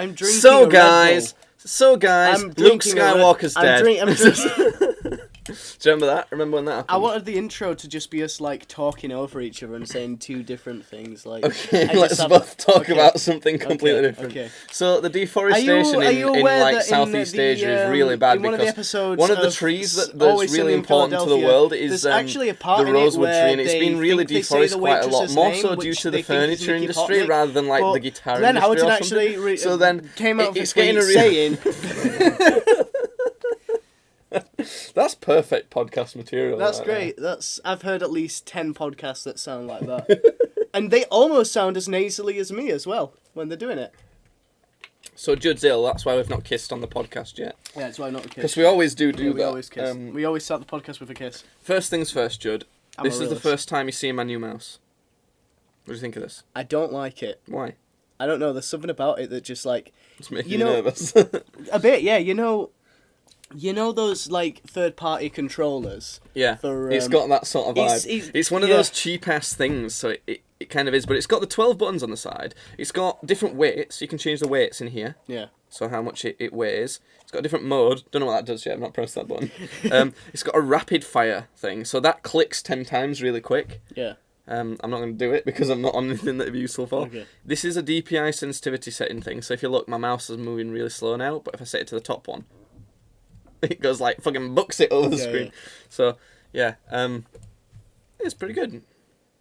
I'm drinking So a Red guys, I'm Luke drinking a Skywalker's dead. I'm just... Do you remember that? Remember when that happened? I wanted the intro to just be us like talking over each other and saying two different things. Like, Okay, let's both talk about something completely different. Okay. So the deforestation in like Southeast Asia is really bad in one because of one of the trees that's really important to the world is actually a part the rosewood tree, and it's been really they say deforested quite a lot, more so due to the furniture industry rather than like the guitar industry or something. So then came out it's getting a saying. That's perfect podcast material. That's great. I've heard at least 10 podcasts that sound like that. And they almost sound as nasally as me as well when they're doing it. So Judd's ill, that's why we've not kissed on the podcast yet. Yeah, that's why not a kiss. Because we always do that. We always kiss. We always start the podcast with a kiss. First things first, Judd. This is the first time you see my new mouse. What do you think of this? I don't like it. Why? I don't know, there's something about it that just like... It's making you nervous. A bit, yeah, you know those like third-party controllers? Yeah, it's got that sort of vibe. It's one of those cheap-ass things, so it kind of is, but it's got the 12 buttons on the side. It's got different weights, you can change the weights in here. Yeah. So how much it weighs. It's got a different mode, don't know what that does yet, I've not pressed that button. It's got a rapid-fire thing, so that clicks 10 times really quick. Yeah. I'm not going to do it because I'm not on anything that would be useful for. Okay. This is a DPI sensitivity setting thing, so if you look, my mouse is moving really slow now, but if I set it to the top one, it goes like fucking books it over the screen. Yeah. So yeah, it's pretty good.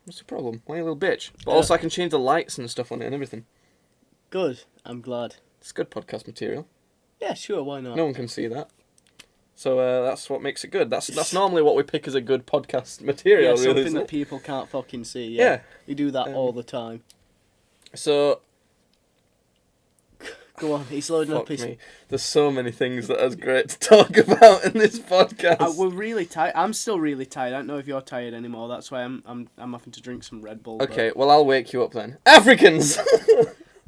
What's the problem? Why you little bitch? But also I can change the lights and stuff on it and everything. Good. I'm glad. It's good podcast material. Yeah, sure. Why not? No one can see that. So that's what makes it good. That's normally what we pick as a good podcast material. Yeah, really, something that people can't fucking see. Yeah. You do that all the time. So. Go on, he's loading up his... me. There's so many things that are great to talk about in this podcast. We're really tired. I'm still really tired. I don't know if you're tired anymore. That's why I'm having to drink some Red Bull. Okay, well I'll wake you up then. Africans!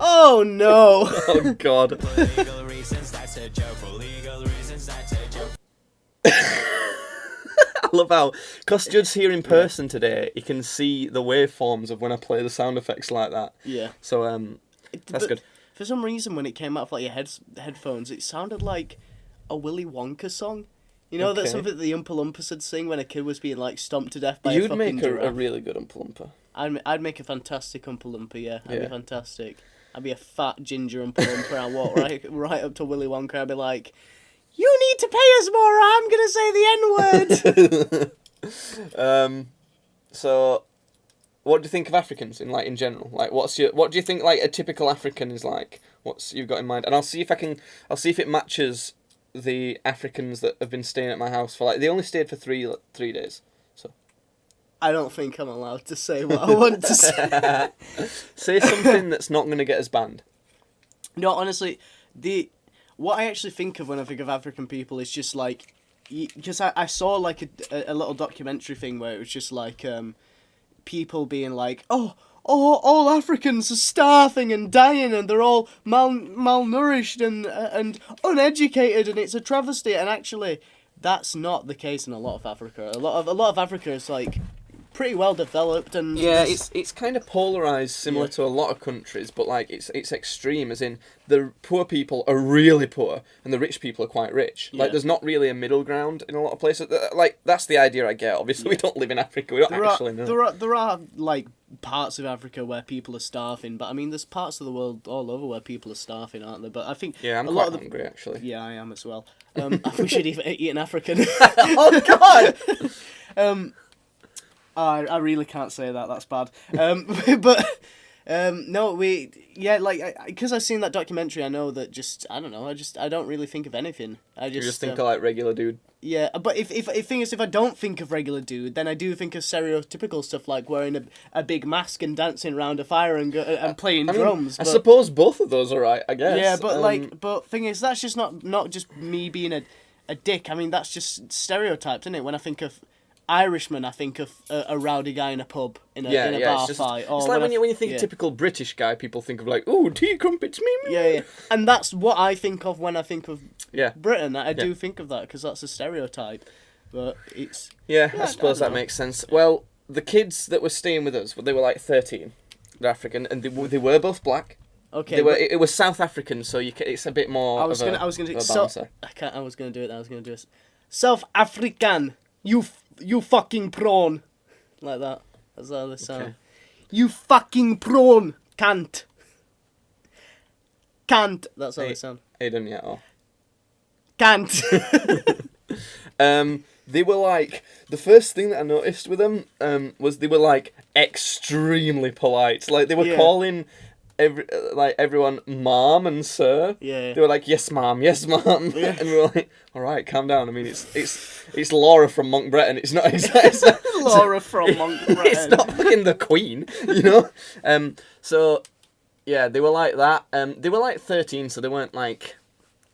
Oh no! Oh god. For legal reasons, that's a joke. For legal reasons, that's a joke. I love how, because Judd's here in person today, he can see the waveforms of when I play the sound effects like that. Yeah. So that's good. For some reason, when it came out of like your headphones, it sounded like a Willy Wonka song. You know, that's something that the Oompa Loompas would sing when a kid was being like stomped to death by a fucking giraffe. You'd make a really good Oompa Loompa. I'd make a fantastic Oompa Loompa, yeah. I'd be fantastic. I'd be a fat ginger Oompa Loompa and I'd walk right up to Willy Wonka and I'd be like, you need to pay us more or I'm going to say the N-word! So... What do you think of Africans in general? Like, what do you think like a typical African is like? What's you've got in mind? And I'll see if it matches the Africans that have been staying at my house for like they only stayed for 3 days. So I don't think I'm allowed to say what I want to say. Say something that's not going to get us banned. No, honestly, what I actually think of when I think of African people is just like, because I saw like a little documentary thing where it was just like people being like, oh, all Africans are starving and dying and they're all malnourished and uneducated and it's a travesty. And actually, that's not the case in a lot of Africa. A lot of Africa is like pretty well developed and it's kind of polarized, similar to a lot of countries, but like it's extreme, as in the poor people are really poor and the rich people are quite rich. Like there's not really a middle ground in a lot of places. Like that's the idea I get. Obviously, we don't live in Africa. We don't actually know. There are like parts of Africa where people are starving, but I mean, there's parts of the world all over where people are starving, aren't there? But I think I'm quite hungry actually. Yeah, I am as well. I wish I'd eat an African. Oh God. I really can't say that. That's bad. No, because I've seen that documentary. I know that I don't know. I don't really think of anything. You just think of like regular dude. Yeah, but if thing is, if I don't think of regular dude, then I do think of stereotypical stuff like wearing a big mask and dancing around a fire and playing drums. I suppose both of those are right. I guess. Yeah, but thing is, that's just not just me being a dick. I mean, that's just stereotyped, isn't it? When I think of Irishman, I think of a rowdy guy in a pub in a bar fight. It's like when you think typical British guy, people think of like, ooh, tea crumpets, me. Yeah, and that's what I think of when I think of Britain. I do think of that because that's a stereotype, but it's I suppose that makes sense. Well, the kids that were staying with us, they were like 13, they're African, and they were both black. Okay. It was South African, so it's a bit more. I was gonna do it. I was gonna do it. South African, you fucking prawn, like that. That's how they sound. Okay. You fucking prawn, can't. That's how they sound. They didn't yet. Oh. Can't. They were like, the first thing that I noticed with them was they were like extremely polite. Like they were calling everyone mom and sir. Yeah. They were like, yes mom, yes mom. Yeah. And we were like, all right, calm down. I mean, it's Laura from Monk Breton. It's not Laura from Monk Breton. It's not fucking the Queen, you know. So yeah, they were like that. They were like 13, so they weren't like.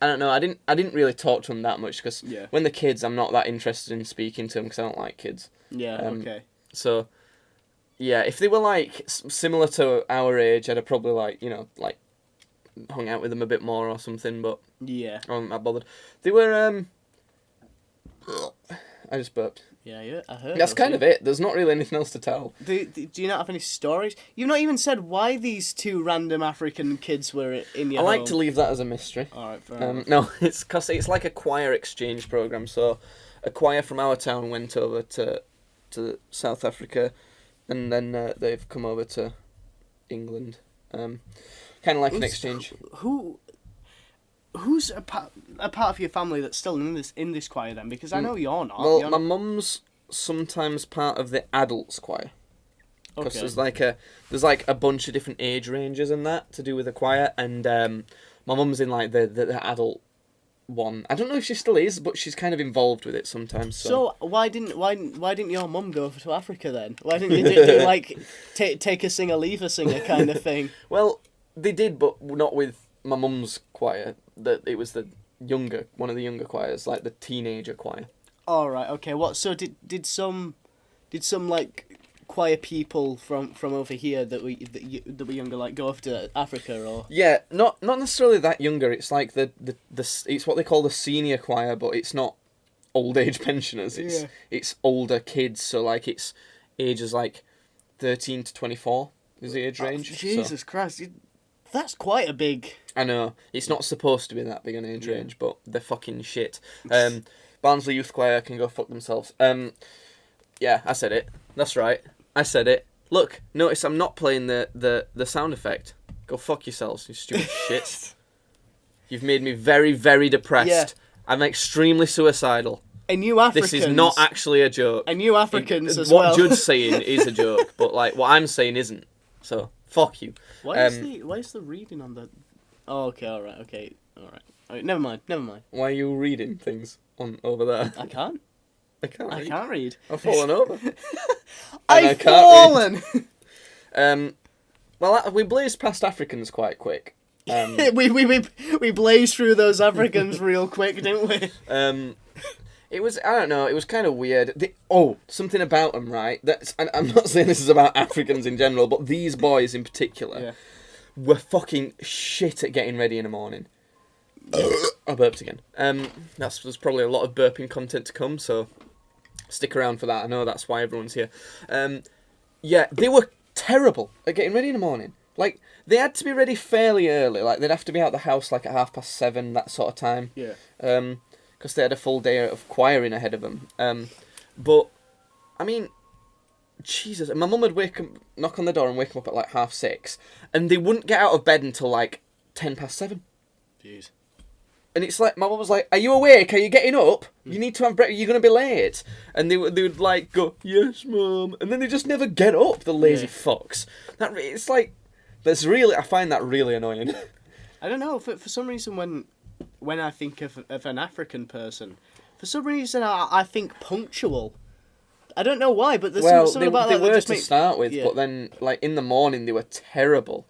I don't know. I didn't really talk to them that much because when they're kids, I'm not that interested in speaking to them because I don't like kids. Yeah. Okay. So, yeah, if they were like similar to our age, I'd have probably like hung out with them a bit more or something. But yeah, I wasn't that bothered. They were. I just burped. Yeah, I heard. That's kind of it. There's not really anything else to tell. Do you not have any stories? You've not even said why these two random African kids were in your home. I like to leave that as a mystery. All right, fair enough. No, it's because it's like a choir exchange program. So, a choir from our town went over to South Africa, and then they've come over to England. Kind of like an exchange. Who's a part of your family that's still in this choir then? Because I know you're not. Well, my mum's sometimes part of the adults choir. Because there's like a bunch of different age ranges and that to do with the choir, and my mum's in like the adult one. I don't know if she still is, but she's kind of involved with it sometimes. So why didn't your mum go to Africa then? Why didn't you do like take a singer, leave a singer kind of thing? Well, they did, but not with my mum's choir. It was one of the younger choirs, like the teenager choir. All right. Okay. What? So did some like choir people from over here that were younger like go off to Africa or? Yeah, not necessarily that younger. It's like the it's what they call the senior choir, but it's not old age pensioners. It's older kids. So like it's ages like 13 to 24 is the age range. Jesus Christ. That's quite a big... I know. It's not supposed to be that big an age range, but they're fucking shit. Barnsley Youth Choir can go fuck themselves. Yeah, I said it. That's right. I said it. Look, notice I'm not playing the sound effect. Go fuck yourselves, you stupid shit. You've made me very, very depressed. Yeah. I'm extremely suicidal. And you Africans... This is not actually a joke. And you Africans as well. What Judd's saying is a joke, but like what I'm saying isn't. So... Fuck you. Why is the reading on the... Oh, okay, alright. Never mind. Why are you reading things over there? I can't. I can't read. I've fallen over. I've fallen! Well, we blazed past Africans quite quick. We blazed through those Africans real quick, didn't we? It was, I don't know, it was kind of weird. Something about them, right? I'm not saying this is about Africans in general, but these boys in particular were fucking shit at getting ready in the morning. I burped again. There's probably a lot of burping content to come, so stick around for that. I know that's why everyone's here. Yeah, they were terrible at getting ready in the morning. Like, they had to be ready fairly early. Like, they'd have to be out the house like at 7:30, that sort of time. Yeah. Because they had a full day of choiring ahead of them. But, I mean, Jesus, my mum would knock on the door and wake them up at like 6:30, and they wouldn't get out of bed until like 7:10. Jeez. And it's like, my mum was like, are you awake? Are you getting up? You need to have breakfast, you're going to be late. And they would like go, yes, Mum. And then they just never get up, the lazy fucks. It's like, I find that really annoying. I don't know, for some reason when I think of an African person, for some reason I think punctual. I don't know why, but there's something about that. They were to start with, but then like in the morning they were terrible.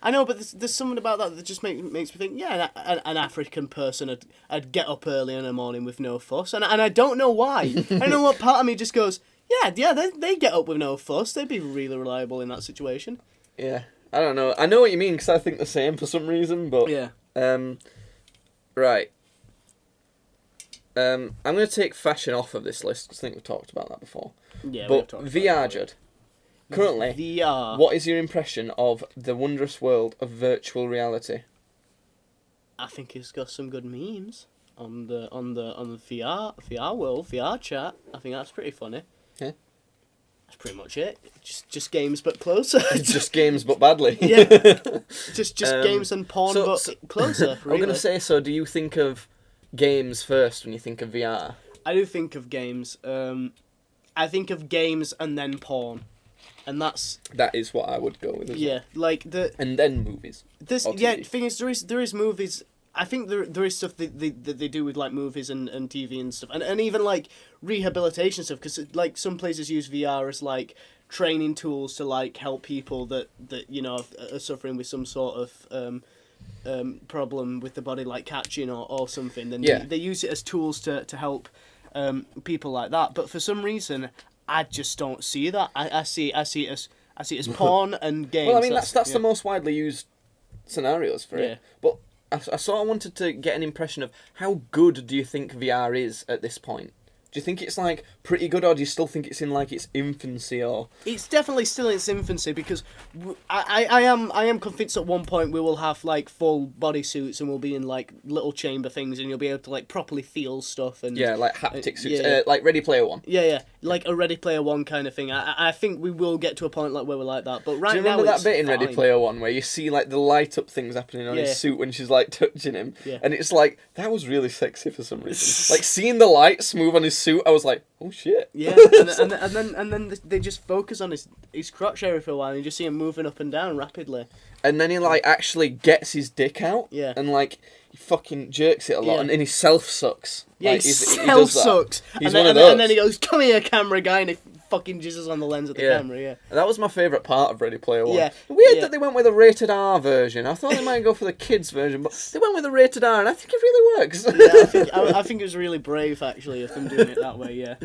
I know, but there's something about that just makes me think, an African person I'd get up early in the morning with no fuss, and I don't know why. I don't know what part of me just goes, they get up with no fuss. They'd be really reliable in that situation. Yeah, I don't know. I know what you mean because I think the same for some reason, but right. I'm going to take fashion off of this list because I think we've talked about that before. Yeah, but Viajad. Currently, VR. What is your impression of the wondrous world of virtual reality? I think it's got some good memes on the VR world, VR chat. I think that's pretty funny. Yeah. That's pretty much it. Just games but closer. Just games but badly. Yeah. Just games and porn but closer. Really. I'm gonna say. So, do you think of games first when you think of VR? I do think of games. I think of games and then porn, and that is what I would go with. Yeah, like and then movies. The thing is, there is movies. I think there is stuff that they do with like movies and TV and stuff, and even like rehabilitation stuff, because like some places use VR as like training tools to like help people that you know are suffering with some sort of problem with the body, like catching or something. Then they use it as tools to help people like that. But for some reason, I just don't see that. I see it as porn and games. Well, I mean that's the most widely used scenarios for it. But I sort of wanted to get an impression of how good do you think VR is at this point? Do you think it's like pretty good, or do you still think it's in like its infancy? Or it's definitely still in its infancy, because I am convinced at one point we will have like full bodysuits and we'll be in like little chamber things, and you'll be able to like properly feel stuff and like haptic suits, like Ready Player One. Yeah, like a Ready Player One kind of thing. I think we will get to a point like where we're like that, but right now do you remember that bit in fine. Ready Player One where you see like the light up things happening on his suit when she's like touching him, and it's like that was really sexy for some reason. Like seeing the lights move on his suit, I was like, oh shit. Yeah, and then they just focus on his crotch area for a while, and you just see him moving up and down rapidly. And then he like actually gets his dick out, and like he fucking jerks it a lot, and he self sucks. Yeah, like, he self sucks. He's one of those. And then he goes, "Come here, camera guy," and he fucking jizzes on the lens of the camera. Yeah, and that was my favourite part of Ready Player One. Yeah, weird that they went with a rated R version. I thought they might go for the kids version, but they went with a rated R, and I think it really works. I think it was really brave actually of them doing it that way. Yeah.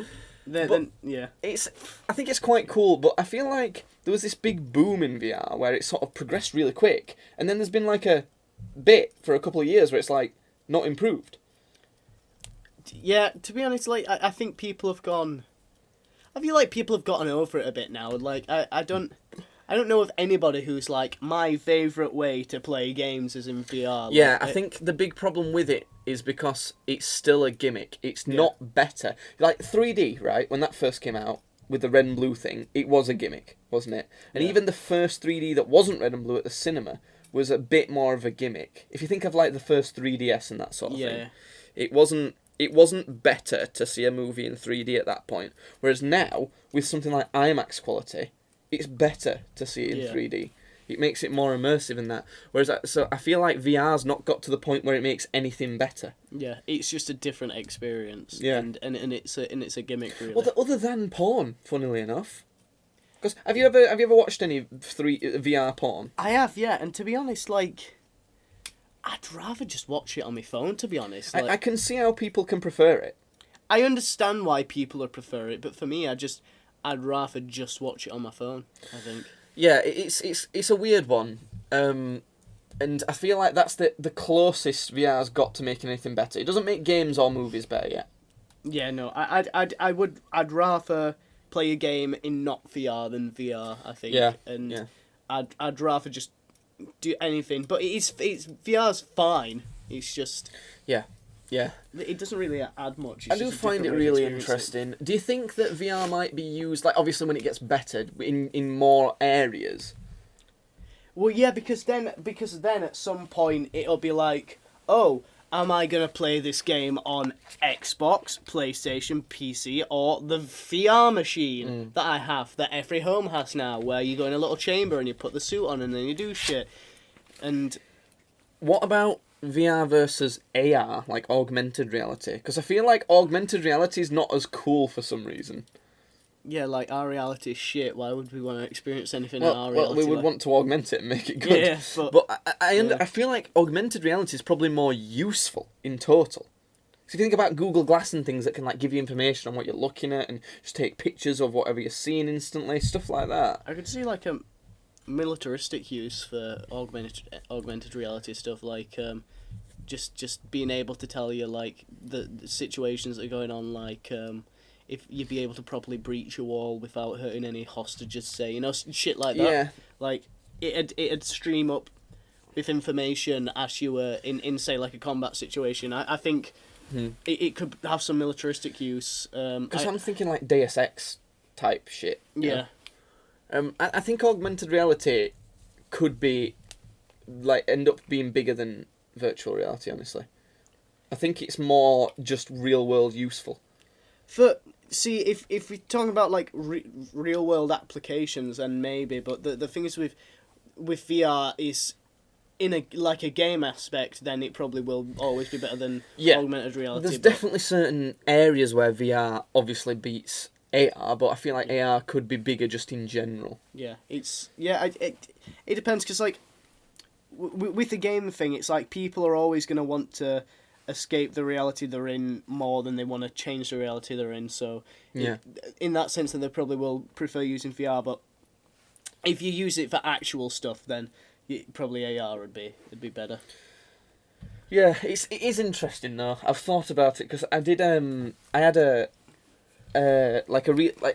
I think it's quite cool, but I feel like there was this big boom in VR where it sort of progressed really quick, and then there's been like a bit for a couple of years where it's like not improved. Yeah, to be honest, like I think people have gone. I feel like people have gotten over it a bit now. Like I don't know of anybody who's like, my favourite way to play games is in VR. Yeah, I think the big problem with it is because it's still a gimmick. It's not better. Like 3D, right? When that first came out with the red and blue thing, it was a gimmick, wasn't it? And even the first 3D that wasn't red and blue at the cinema was a bit more of a gimmick. If you think of like the first 3DS and that sort of thing, it wasn't better to see a movie in 3D at that point. Whereas now, with something like IMAX quality, it's better to see it in 3D. It makes it more immersive in that. Whereas, so I feel like VR's not got to the point where it makes anything better. Yeah, it's just a different experience. Yeah, and it's a gimmick really. Well, other than porn, funnily enough. Because have you ever watched any VR porn? I have, yeah. And to be honest, like, I'd rather just watch it on my phone. To be honest, like, I can see how people can prefer it. I understand why people would prefer it, but for me, I'd rather just watch it on my phone, I think. Yeah, it's a weird one, and I feel like that's the closest VR's got to making anything better. It doesn't make games or movies better yet. Yeah, no, I'd rather play a game in not VR than VR, I think. Yeah, and I'd rather just do anything, but it's VR's fine. It's just Yeah. It doesn't really add much. I do find it really interesting. Do you think that VR might be used, like, obviously when it gets better, in more areas? Well, yeah, because then at some point it'll be like, oh, am I going to play this game on Xbox, PlayStation, PC, or the VR machine that I have, that every home has now, where you go in a little chamber and you put the suit on and then you do shit. And what about VR versus AR, like augmented reality? Because I feel like augmented reality is not as cool for some reason. Yeah, like our reality is shit. Why would we want to experience anything in our reality? Well, we would want to augment it and make it good. Yeah, but I feel like augmented reality is probably more useful in total. So if you think about Google Glass and things that can like give you information on what you're looking at and just take pictures of whatever you're seeing instantly, stuff like that. I could see like a militaristic use for augmented reality stuff, like just being able to tell you like the situations that are going on, like if you'd be able to properly breach a wall without hurting any hostages, say, shit like that. Yeah. Like, it'd stream up with information as you were in say, like a combat situation. I think it could have some militaristic use. Because I'm thinking like Deus Ex type shit. Yeah. I think augmented reality could be, like, end up being bigger than virtual reality, honestly. I think it's more just real world useful. If we're talking about like real world applications, then maybe, but the thing is with VR is in a game aspect, then it probably will always be better than augmented reality. There's definitely certain areas where VR obviously beats AR, but I feel like AR could be bigger just in general. Yeah, it depends, because like with the game thing, it's like people are always going to want to escape the reality they're in more than they want to change the reality they're in. So in that sense, then they probably will prefer using VR. But if you use it for actual stuff, then probably AR would be better. Yeah, it is interesting though. I've thought about it because I had a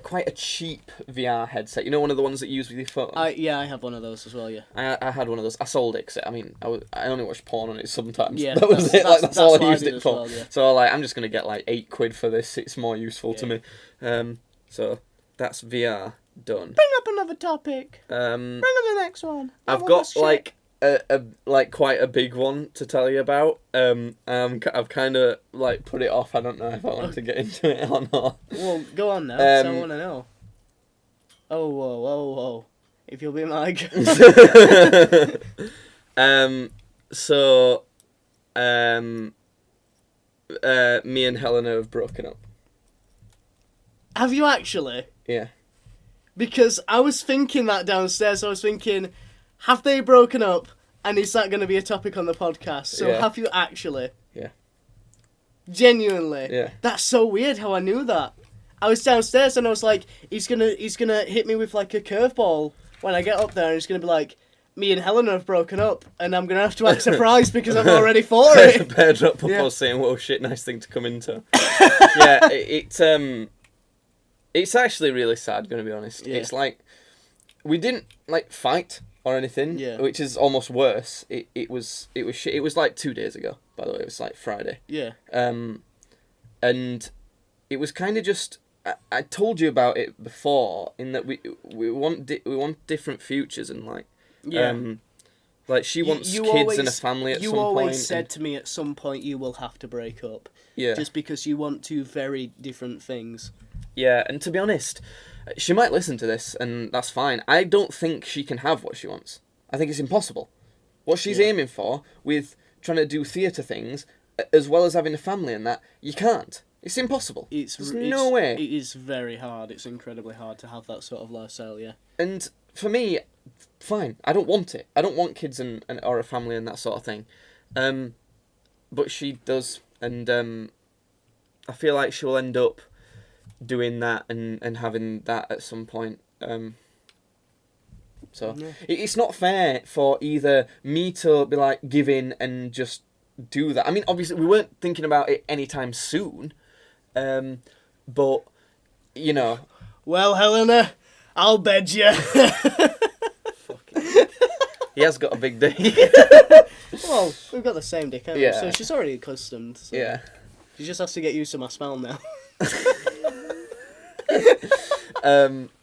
quite a cheap VR headset. You know, one of the ones that you use with your phone. I have one of those as well. Yeah. I had one of those. I sold it because I only watched porn on it sometimes. Yeah, that was it. Like that's all I used it for. Well, yeah. So I'm just gonna get like £8 for this. It's more useful to me. So that's VR done. Bring up another topic. Bring up the next one. I've got like a quite a big one to tell you about. I've kind of like put it off. I don't know if I want to get into it or not. Well, go on now. I want to know. Oh, whoa. If you'll be my So, me and Helena have broken up. Have you actually? Yeah. Because I was thinking that downstairs. I was thinking, have they broken up? And is that going to be a topic on the podcast? So have you actually? Yeah. Genuinely? Yeah. That's so weird how I knew that. I was downstairs and I was like, he's gonna hit me with like a curveball when I get up there, and he's gonna be like, me and Helena have broken up, and I'm gonna have to act surprised because I'm already for it. Pedro proposed saying, "Whoa, shit, nice thing to come into." It's actually really sad. Gonna be honest. Yeah. It's like we didn't like fight or anything, which is almost worse. It was shit. It was like 2 days ago, by the way. It was like Friday. Yeah. And it was kind of just. I told you about it before, in that we want different futures, and like like she wants kids always, and a family at some point. You always said to me at some point you will have to break up. Yeah. Just because you want two very different things. Yeah, and to be honest, she might listen to this, and that's fine. I don't think she can have what she wants. I think it's impossible. What she's aiming for, with trying to do theatre things, as well as having a family and that, you can't. It's impossible. There's no way. It is very hard. It's incredibly hard to have that sort of lifestyle, yeah. And for me, fine. I don't want it. I don't want kids and or a family and that sort of thing. But she does, and I feel like she'll end up doing that and having that at some point. It's not fair for either me to be like give in and just do that. I mean, obviously we weren't thinking about it anytime soon. But, you know... Well, Helena, I'll bed you. He has got a big dick. Well, we've got the same dick, haven't we? So she's already accustomed. So yeah. She just has to get used to my smell now.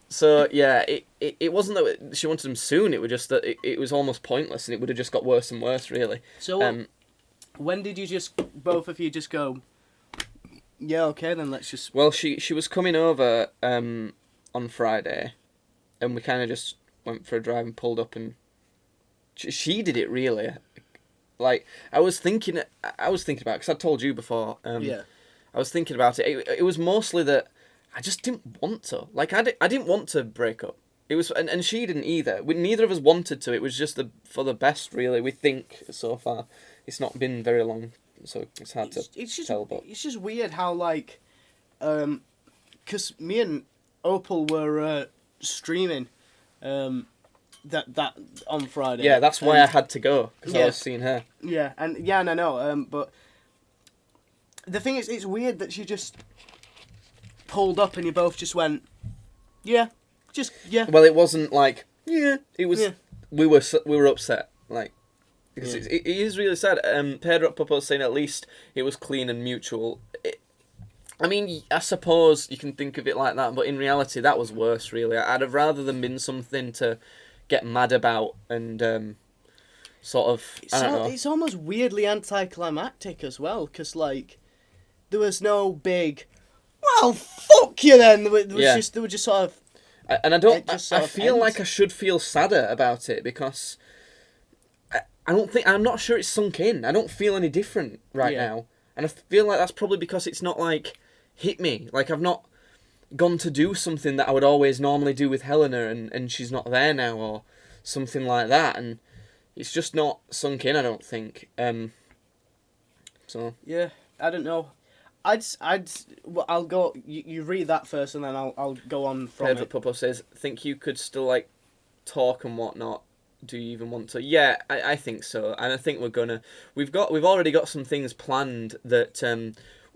So, yeah, it wasn't that she wanted him soon, it was just that it was almost pointless, and it would have just got worse and worse, really. So, when did you both of you just go... Yeah, okay, then let's just... Well, she was coming over on Friday, and we kind of just went for a drive and pulled up, and she did it, really. Like, I was thinking about it, because I told you before. I was thinking about it. It was mostly that I just didn't want to. Like, I didn't want to break up. It was, and she didn't either. Neither of us wanted to. It was just for the best, really, we think, so far. It's not been very long. So it's hard to tell, but... It's just weird how, like... Because me and Opal were streaming that on Friday. Yeah, that's why I had to go, because I was seeing her. Yeah, and I know, but... The thing is, it's weird that she just pulled up and you both just went, yeah. Well, it wasn't like, yeah. It was, we were upset. Like, because it is really sad. Pedro Popo saying at least it was clean and mutual. I mean, I suppose you can think of it like that, but in reality, that was worse, really. I'd have rather than been something to get mad about and sort of, I don't know. It's almost weirdly anticlimactic as well, because, like, there was no big, well, fuck you then. There were just sort of... And I feel like I should feel sadder about it, because I'm not sure it's sunk in. I don't feel any different right now. And I feel like that's probably because it's not, like, hit me. Like, I've not gone to do something that I would always normally do with Helena, and she's not there now, or something like that, and it's just not sunk in, I don't think. So yeah, I don't know. I'll go. You read that first, and then I'll go on from Pedro it. Popo says, "Think you could still like talk and whatnot? Do you even want to?" Yeah, I think so, and I think we're gonna. We've already got some things planned that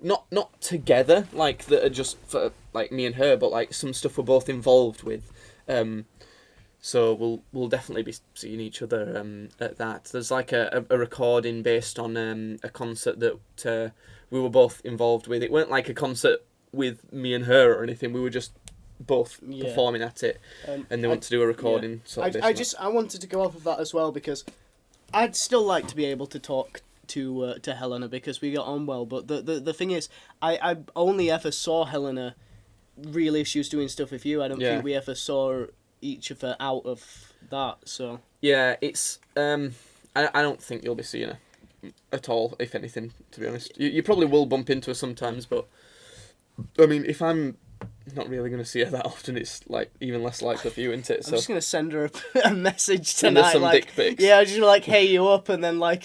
not together, like that are just for like me and her, but like some stuff we're both involved with. So we'll definitely be seeing each other at that. There's like a recording based on a concert that we were both involved with. It weren't like a concert with me and her or anything. We were just both performing at it, and they want to do a recording. Sort of I wanted to go off of that as well, because I'd still like to be able to talk to Helena, because we got on well. But the thing is, I only ever saw Helena really she was doing stuff with you. I don't think we ever saw each of her out of that. So yeah, it's I don't think you'll be seeing her at all, if anything, to be honest. You probably will bump into her sometimes, but I mean, if I'm not really going to see her that often, it's like even less likely for you, isn't it? So I'm just going to send her a message tonight. Some like, dick pics. Yeah, just like, hey, you up, and then like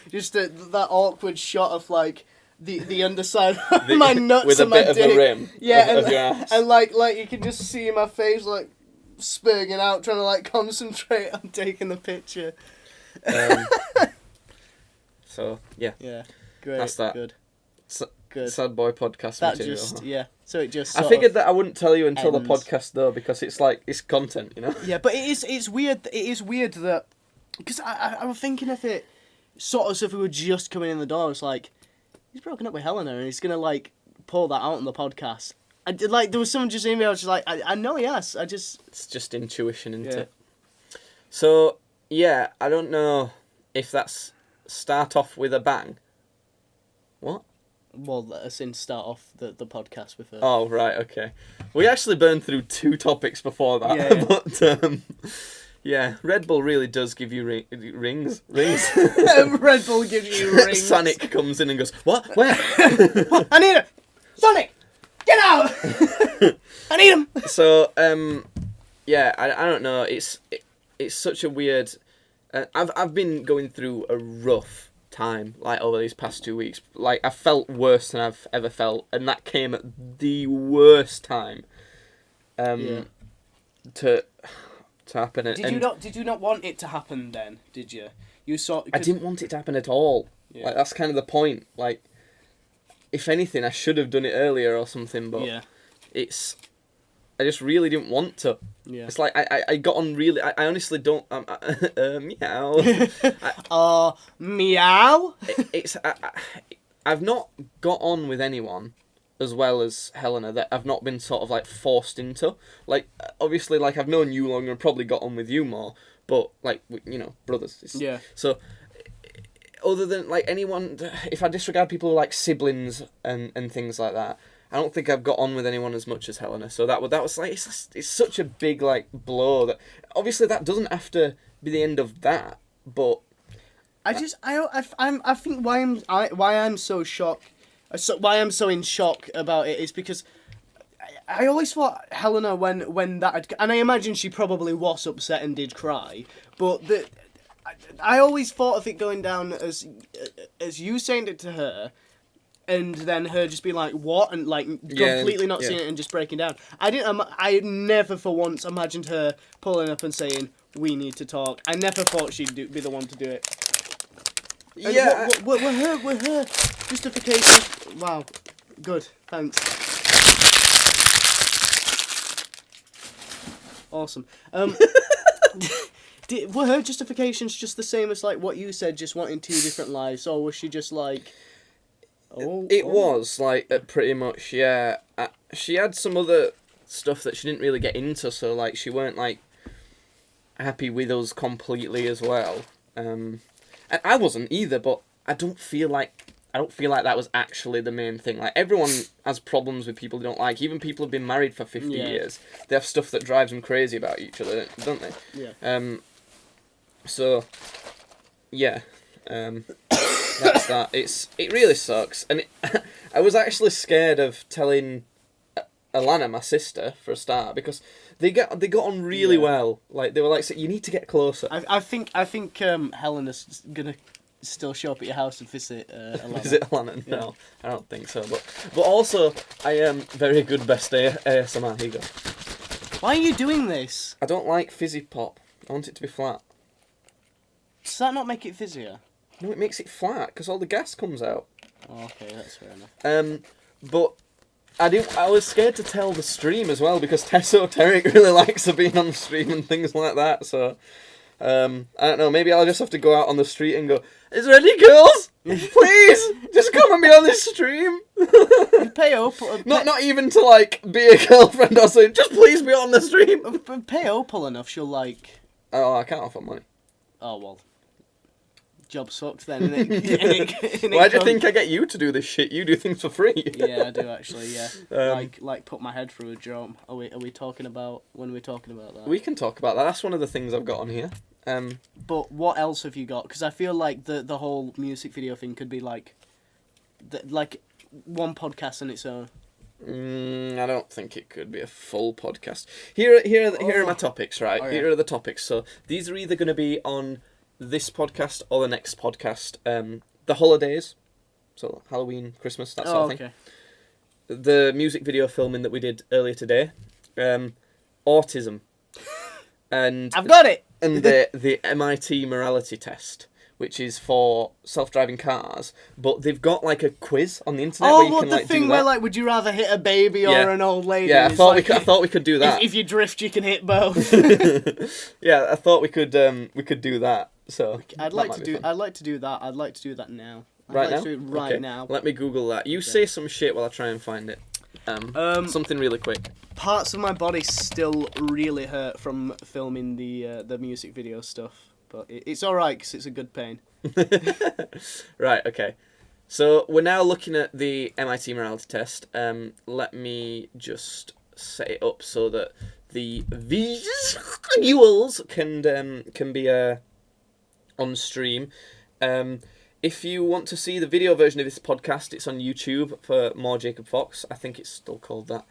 just that awkward shot of like the underside of my nuts with a and my bit of dick. a rim. Yeah, of your ass. And like you can just see my face like spurging out, trying to like concentrate on taking the picture. So yeah, great. That's that. Good. Good. Sad boy podcast that material. So it just. I figured that I wouldn't tell you until the podcast though, because it's like it's content, you know. Yeah, but it's weird. It is weird that because I was thinking of it sort of as if we were just coming in the door. It's like he's broken up with Helena and he's gonna like pull that out on the podcast. I did like there was someone just emailed just like I know he has. It's just intuition, isn't it? So yeah, I don't know if that's start off with a bang. What? Well, as in start off the podcast with her. Oh, right, okay. We actually burned through 2 topics before that. But, yeah, Red Bull really does give you rings. Red Bull gives you rings. Sonic comes in and goes, what? Where? What? I need him! Sonic! Get out! I need him! So, yeah, I don't know. It's such a weird... I've been going through a rough time like over these past 2 weeks. Like I felt worse than I've ever felt, and that came at the worst time to happen. Did you not want it to happen then? Did you? I didn't want it to happen at all. Yeah. Like that's kind of the point. Like if anything, I should have done it earlier or something. But I just really didn't want to. Yeah. It's like I got on really. I honestly don't. Meow. Meow. I've not got on with anyone as well as Helena that I've not been sort of like forced into. Like obviously, like I've known you longer and probably got on with you more. But like you know, brothers. So other than like anyone, if I disregard people who are like siblings and things like that. I don't think I've got on with anyone as much as Helena, so that was like it's such a big like blow that obviously that doesn't have to be the end of that, but I think why I'm so shocked, why I'm so in shock about it is because I always thought Helena when that and I imagine she probably was upset and did cry, but I always thought of it going down as you saying it to her. And then her just being like, what? And like completely not seeing it and just breaking down. I never for once imagined her pulling up and saying, we need to talk. I never thought she'd be the one to do it. And were her justifications... Wow. Good. Thanks. Awesome. Were her justifications just the same as like what you said, just wanting 2 different lives, or was she just like? It was like pretty much, yeah. She had some other stuff that she didn't really get into, so like she weren't like happy with us completely as well. And I wasn't either, but I don't feel like that was actually the main thing. Like, everyone has problems with people they don't like. Even people who've been married for 50 years, they have stuff that drives them crazy about each other, don't they? Yeah. So, yeah. That's that. It really sucks, and I was actually scared of telling Alana, my sister, for a start, because they got on really well. Like, they were like, so you need to get closer. I think Helena's gonna still show up at your house and visit Alana. Visit Alana? No, I don't think so. But also, I am very good best ASMR. Here you go. Why are you doing this? I don't like fizzy pop. I want it to be flat. Does that not make it fizzier? No, it makes it flat because all the gas comes out. Oh, okay, that's fair enough. But I was scared to tell the stream as well because Tessoteric really likes her being on the stream and things like that. So I don't know. Maybe I'll just have to go out on the street and go, "Is there any girls? Please, just come and be on this stream." Pay up. Not even to like be a girlfriend or something. Just please be on the stream. Pay Opal enough, she'll like. Oh, I can't offer money. Oh well. Job sucked then, innit? Why do you think I get you to do this shit? You do things for free. Yeah, I do actually, yeah. Like put my head through a drum. Are we talking about, when we're talking about that? We can talk about that. That's one of the things I've got on here. But what else have you got? Because I feel like the whole music video thing could be like one podcast on its own. I don't think it could be a full podcast. Here are my topics, right? Here are the topics. So these are either going to be on this podcast or the next podcast. The holidays, so Halloween, Christmas, that sort of thing. The music video filming that we did earlier today. Autism. And I've got it! And the MIT morality test, which is for self-driving cars, but they've got like a quiz on the internet where you can like do that. Where like, would you rather hit a baby or an old lady? Yeah, I thought we could do that. If you drift, you can hit both. Yeah, I thought we could do that. So I'd like to do that. I'd like to do that now. Now. Let me Google that. You say some shit while I try and find it. Something really quick. Parts of my body still really hurt from filming the music video stuff. But it's alright because it's a good pain. Right, okay. So we're now looking at the MIT morality test. Let me just set it up so that the visuals can be on stream. If you want to see the video version of this podcast, it's on YouTube for More Jacob Fox. I think it's still called that.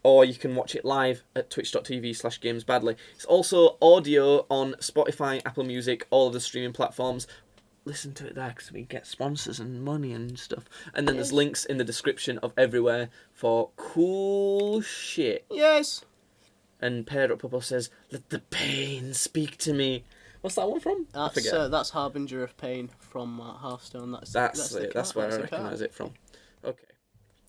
Or you can watch it live at twitch.tv/gamesbadly. It's also audio on Spotify, Apple Music, all of the streaming platforms. Listen to it there because we get sponsors and money and stuff. And then there's links in the description of everywhere for cool shit. Yes. And Pear Up Purple says, "Let the pain speak to me." What's that one from? I forget. That's Harbinger of Pain from Hearthstone. That's it. That's where I recognise it from. Okay.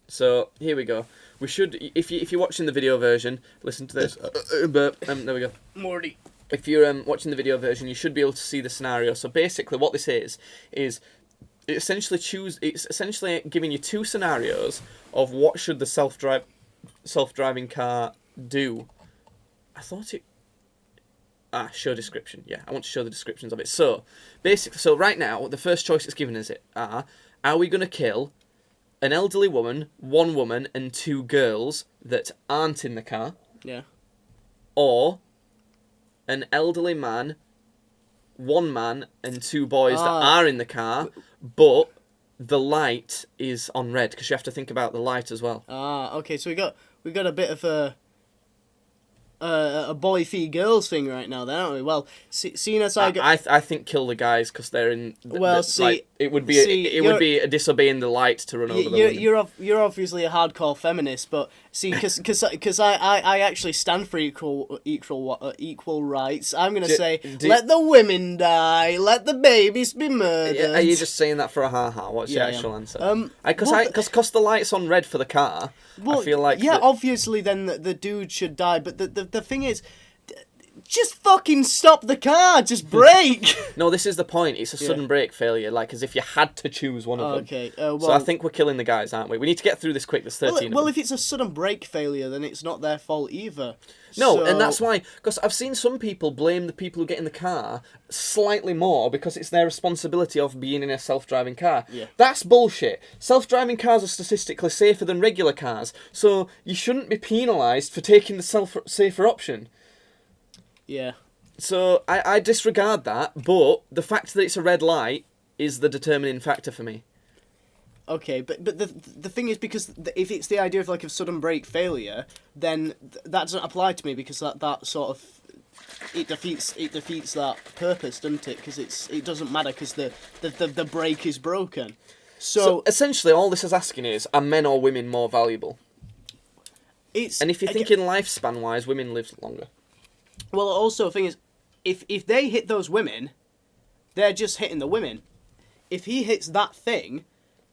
So here we go. We should, if you're watching the video version, listen to this. There we go. Morty. If you're watching the video version, you should be able to see the scenario. So basically, what this is it's essentially giving you 2 scenarios of what should the self-driving car do. I thought it. Show description. Yeah, I want to show the descriptions of it. So basically, right now, the first choice it's given us are we going to kill an elderly woman, 1 woman, and 2 girls that aren't in the car? Yeah. Or an elderly man, 1 man, and 2 boys that are in the car, but the light is on red because you have to think about the light as well. Okay. So we got a bit of a boy v girls thing right now, then, aren't we? Well, seeing as I think kill the guys because they're in. It would be disobeying the light to run over the women. You're obviously a hardcore feminist, but see, because I actually stand for equal rights. I'm gonna say let the women die, let the babies be murdered. Are you just saying that for a ha-ha? What's your actual answer? Because the light's on red for the car. I feel like obviously then the dude should die, but the thing is, just fucking stop the car. Just brake. No, this is the point. It's a sudden brake failure, like as if you had to choose one of them. Okay. So I think we're killing the guys, aren't we? We need to get through this quick. There's 13. Well, if it's a sudden brake failure, then it's not their fault either. No, and that's why. Because I've seen some people blame the people who get in the car slightly more because it's their responsibility of being in a self-driving car. Yeah. That's bullshit. Self-driving cars are statistically safer than regular cars, so you shouldn't be penalised for taking the safer option. Yeah. So I disregard that, but the fact that it's a red light is the determining factor for me. Okay, but the thing is, because if it's the idea of like a sudden brake failure, then that doesn't apply to me, because that sort of it defeats that purpose, doesn't it? Because it doesn't matter because the brake is broken. So essentially, all this is asking is, are men or women more valuable? And if you're thinking lifespan wise, women live longer. Well, also the thing is, if they hit those women, they're just hitting the women. If he hits that thing,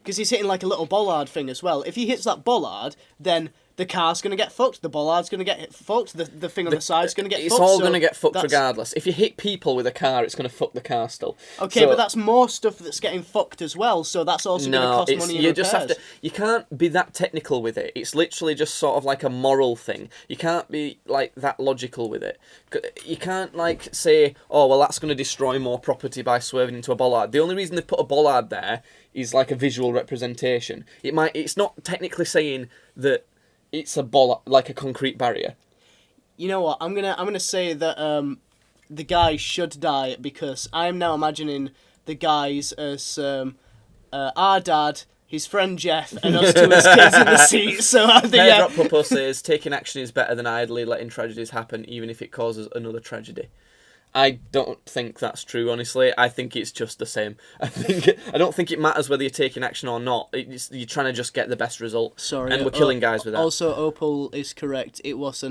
because he's hitting like a little bollard thing as well, if he hits that bollard, then the car's going to get fucked, the bollard's going to get fucked, the thing on the side's going to get fucked. It's all going to get fucked regardless. If you hit people with a car, it's going to fuck the car still. Okay, but that's more stuff that's getting fucked as well, so that's also going to cost money in repairs. You can't be that technical with it. It's literally just sort of like a moral thing. You can't be like that logical with it. You can't like say, oh, well, that's going to destroy more property by swerving into a bollard. The only reason they've put a bollard there is like a visual representation. It's not technically saying that it's a like a concrete barrier. You know what? I'm gonna say that the guy should die, because I'm now imagining the guys as our dad, his friend Jeff, and us two as kids in the seat. So Hairdrop Puppo says taking action is better than idly letting tragedies happen, even if it causes another tragedy. I don't think that's true, honestly. I think it's just the same. I don't think it matters whether you're taking action or not. You're trying to just get the best result. Sorry, and we're killing guys with that. Also, Opal is correct. It was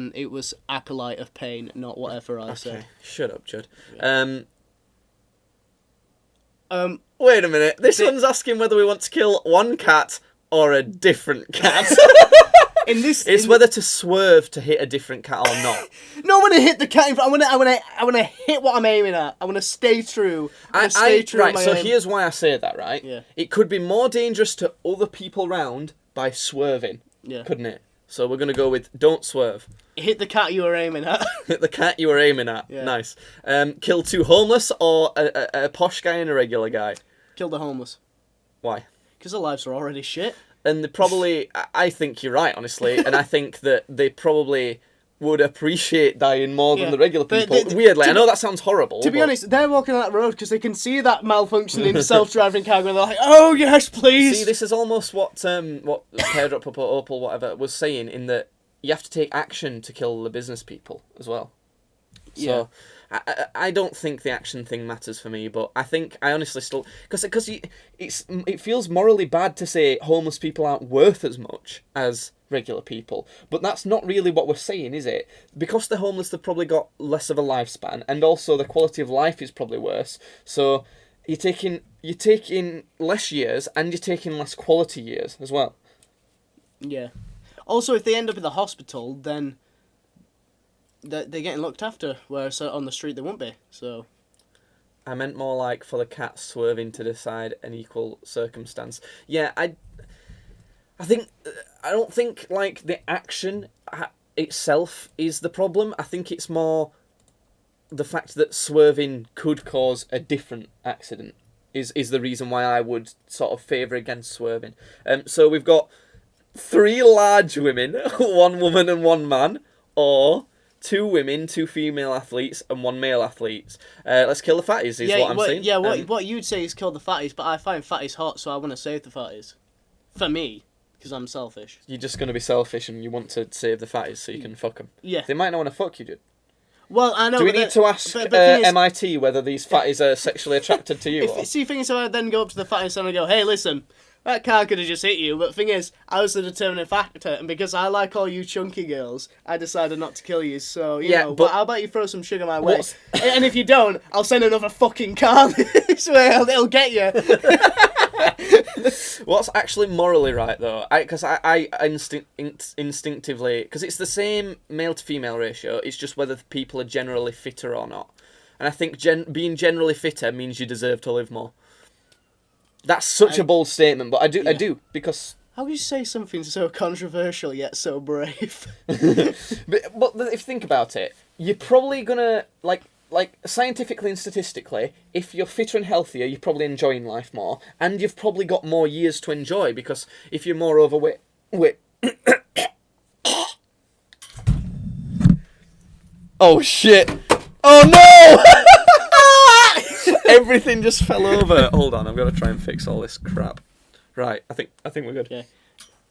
Acolyte of Pain, not whatever I said. Shut up, Judd. Yeah. Wait a minute. This one's asking whether we want to kill one cat or a different cat. It's whether to swerve to hit a different cat or not. No, I want to hit the cat. I want to hit what I'm aiming at. I want to stay true. Right. So here's why I say that. Right. Yeah. It could be more dangerous to other people round by swerving. Yeah. Couldn't it? So we're gonna go with don't swerve. Hit the cat you were aiming at. Hit the cat you were aiming at. Yeah. Nice. Kill two homeless or a posh guy and a regular guy. Kill the homeless. Why? Because their lives are already shit. And they probably, I think you're right, honestly, and I think that they probably would appreciate dying more than the regular people. Weirdly, I know that sounds horrible. To be honest, they're walking on that road because they can see that malfunctioning self-driving car, and they're like, "Oh yes, please." See, this is almost what Hairdrop Puppo, Opal, whatever, was saying, in that you have to take action to kill the business people as well. So, I don't think the action thing matters for me, but I honestly still, because it feels morally bad to say homeless people aren't worth as much as regular people, but that's not really what we're saying, is it? Because they're homeless, they've probably got less of a lifespan, and also the quality of life is probably worse. So you're taking less years, and you're taking less quality years as well. Yeah. Also, if they end up in the hospital, then they're getting looked after, whereas on the street they won't be. So I meant more like for the cat swerving to decide an equal circumstance. Yeah, I don't think like the action itself is the problem. I think it's more the fact that swerving could cause a different accident is the reason why I would sort of favour against swerving. So we've got 3 large women, 1 woman and 1 man, or 2 women, 2 female athletes, and 1 male athlete. Let's kill the fatties, is what I'm saying. Yeah, what you'd say is kill the fatties, but I find fatties hot, so I want to save the fatties. For me, because I'm selfish. You're just going to be selfish and you want to save the fatties so you can fuck them. Yeah. They might not want to fuck you, dude. Well, I know. Do we need to ask MIT whether these fatties are sexually attracted to you? See, thing is, I then go up to the fatties and I go, "Hey, listen, that car could have just hit you." But the thing is, I was the determining factor, and because I like all you chunky girls, I decided not to kill you. So you know, but how about you throw some sugar my way? And if you don't, I'll send another fucking car this way. It'll get you. What's actually morally right though? Because I instinctively, because it's the same male to female ratio. It's just whether people are generally fitter or not. And I think being generally fitter means you deserve to live more. That's such a bold statement, but I do because. How would you say something so controversial yet so brave? but if you think about it, you're probably gonna like scientifically and statistically, if you're fitter and healthier, you're probably enjoying life more, and you've probably got more years to enjoy, because if you're more overweight... Oh shit! Oh no! Everything just fell over. Hold on, I'm gonna try and fix all this crap. Right, I think we're good. Yeah.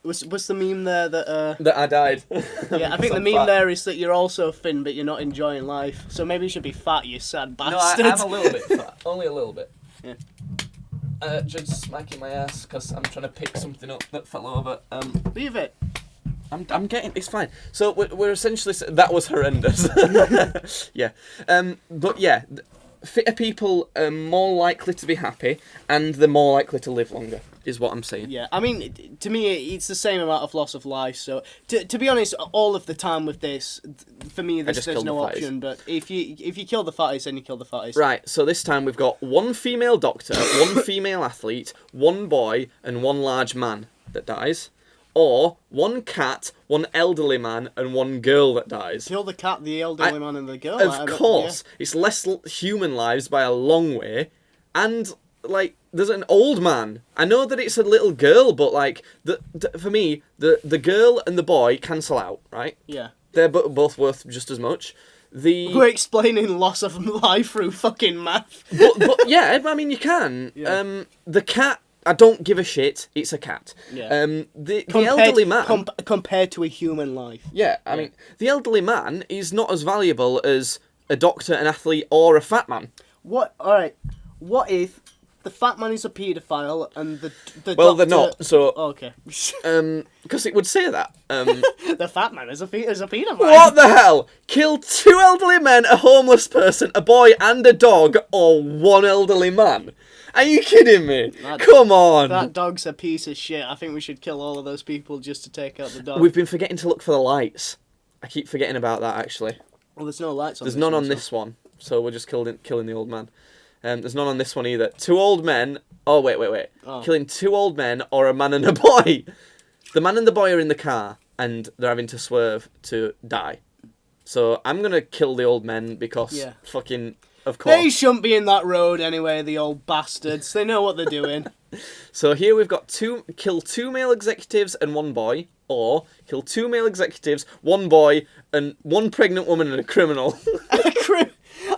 What's the meme there that... That I died. Yeah, I think the meme there is that you're also thin, but you're not enjoying life. So maybe you should be fat, you sad bastard. No, I'm a little bit fat. Only a little bit. Yeah. Just smacking my ass because I'm trying to pick something up that fell over. Leave it. I'm getting... It's fine. So we're essentially... That was horrendous. Yeah. But yeah, fitter people are more likely to be happy, and they're more likely to live longer, is what I'm saying. Yeah, I mean, to me, it's the same amount of loss of life. So, to be honest, all of the time with this, for me, there's no option. But if you kill the fatties, then you kill the fatties. Right. So this time we've got one female doctor, one female athlete, one boy, and one large man that dies. Or one cat, one elderly man, and one girl that dies. Kill the cat, the elderly man, and the girl. Of course. Yeah. It's less human lives by a long way. And, like, there's an old man. I know that it's a little girl, but, like, for me, the girl and the boy cancel out, right? Yeah. They're both worth just as much. We're explaining loss of life through fucking math. but yeah, I mean, you can. Yeah. The cat... I don't give a shit. It's a cat. Yeah. The elderly man... compared to a human life. Yeah, I mean, the elderly man is not as valuable as a doctor, an athlete, or a fat man. Alright, what if the fat man is a paedophile and the well, doctor... they're not, so... Oh, okay. Because it would say that. The fat man is a paedophile. What the hell? Kill 2 elderly men, a homeless person, a boy, and a dog, or 1 elderly man? Are you kidding me? Come on! That dog's a piece of shit. I think we should kill all of those people just to take out the dog. We've been forgetting to look for the lights. I keep forgetting about that, actually. Well, there's no lights on this one. There's none on this one, so we're just killing the old man. There's none on this one either. 2 old men... Oh, wait. Oh. Killing 2 old men or a man and a boy. The man and the boy are in the car, and they're having to swerve to die. So I'm going to kill the old men because fucking... Of course. They shouldn't be in that road anyway, the old bastards. They know what they're doing. So here we've got kill 2 male executives and 1 boy, or kill 2 male executives, 1 boy, and 1 pregnant woman and a criminal.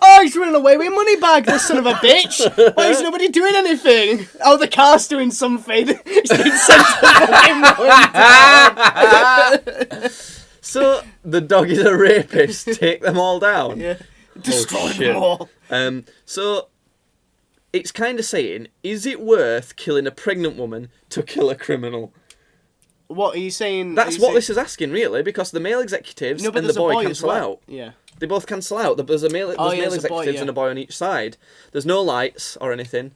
Oh, he's running away with a money bag, this son of a bitch! Why is nobody doing anything? Oh, the car's doing something. It's been sent to fucking So, the dog is a rapist. Take them all down. Yeah. Destroy them all. So, it's kind of saying, is it worth killing a pregnant woman to kill a criminal? What are you saying? That's what this is asking, really, because the male executives and the boy cancel out. Yeah. They both cancel out. There's male executives and a boy on each side. There's no lights or anything.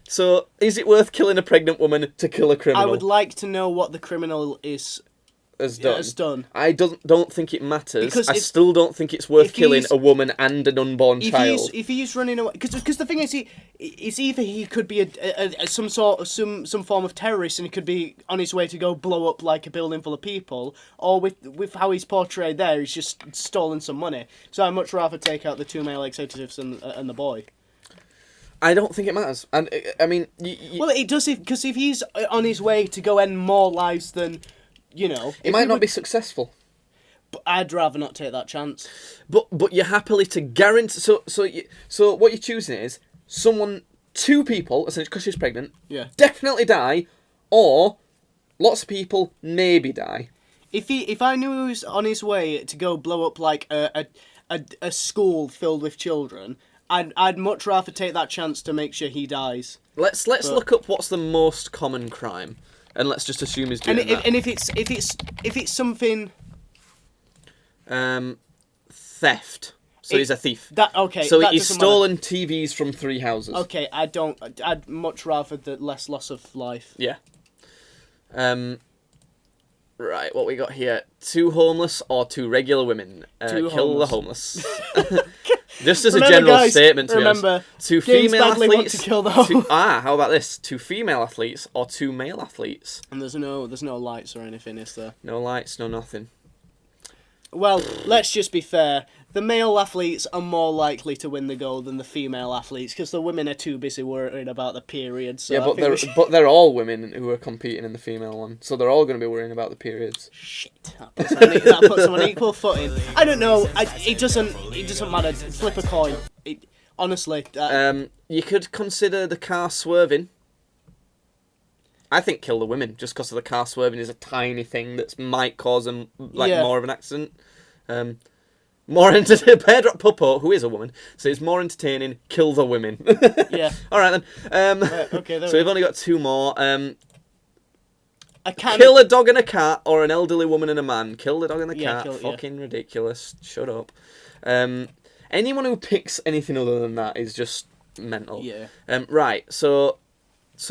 So, is it worth killing a pregnant woman to kill a criminal? I would like to know what the criminal has done. I don't think it matters. Because I still don't think it's worth killing a woman and an unborn child. If he's running away, because the thing is, it's either he could be some form of terrorist, and he could be on his way to go blow up like a building full of people, or with how he's portrayed there, he's just stolen some money. So I'd much rather take out the 2 male executives and the boy. I don't think it matters, and I mean, well, it does, because if he's on his way to go end more lives than. You know, it might not be successful. But I'd rather not take that chance. But you're happily to guarantee. So what you're choosing is 2 people, essentially because she's pregnant, definitely die, or lots of people maybe die. If I knew he was on his way to go blow up like a a school filled with children, I'd much rather take that chance to make sure he dies. Let's look up what's the most common crime, and let's just assume he's doing that. And if it's something, theft. So he's a thief. So he's stolen TVs from 3 houses. Okay, I'd much rather the less loss of life. Yeah. Right, what we got here? 2 homeless or 2 regular women? Kill the homeless. Just as a general statement, to be honest. 2 female athletes. Want to kill the how about this? 2 female athletes or 2 male athletes? And there's no lights or anything, is there? No lights, no nothing. Well, let's just be fair. The male athletes are more likely to win the gold than the female athletes because the women are too busy worrying about the period. So yeah, but they're all women who are competing in the female one, so they're all going to be worrying about the periods. Shit, that puts them on equal footing. I don't know. It doesn't matter. Flip a coin. Honestly. You could consider the car swerving. I think kill the women, just because of the car swerving is a tiny thing that might cause them more of an accident. More entertaining. Pear-drop Puppo, who is a woman, says more entertaining. Kill the women. Yeah. All right then. Okay. So we've only got 2 more. Kill a dog and a cat, or an elderly woman and a man. Kill the dog and the cat. Fucking ridiculous. Shut up. Anyone who picks anything other than that is just mental. Yeah. Right. So